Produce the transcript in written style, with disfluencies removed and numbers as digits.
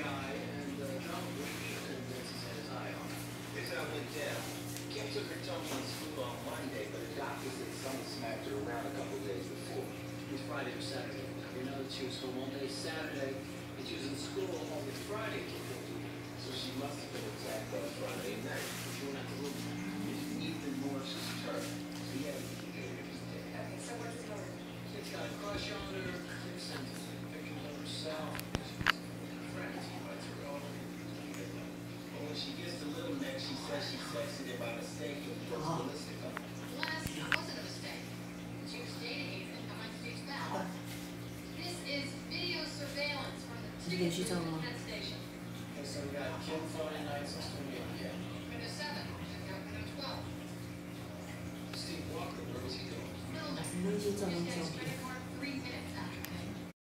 guy, and John Winston had his eye on him. Here's how it went down. Kim took her tumbling school on Monday, but the doctor said someone smacked her around a couple of days before. It was Friday or Saturday. We know that she was home all day Saturday, and she was in school all day Friday till 4 p.m. So she must have been attacked on Friday night. She went out the room. It's Ethan Morris's turn. So he had to be here today. Okay, so what's the story? She's got a crush on her. Kim sends us pictures of herself. Friends invites her over. And when she gets to Little Neck, she says she sexed it by mistake with the ballistic on her. Last wasn't a mistake. She was dating Ethan behind Steve's back. This is video surveillance from the Video she's on. Penn Station. Okay, so we got Kim Friday night, 6:28 p.m. Window 7, check out window 12. Steve Walker, where was he going? Filming. 눈치 좀 Tuesday, 엄청.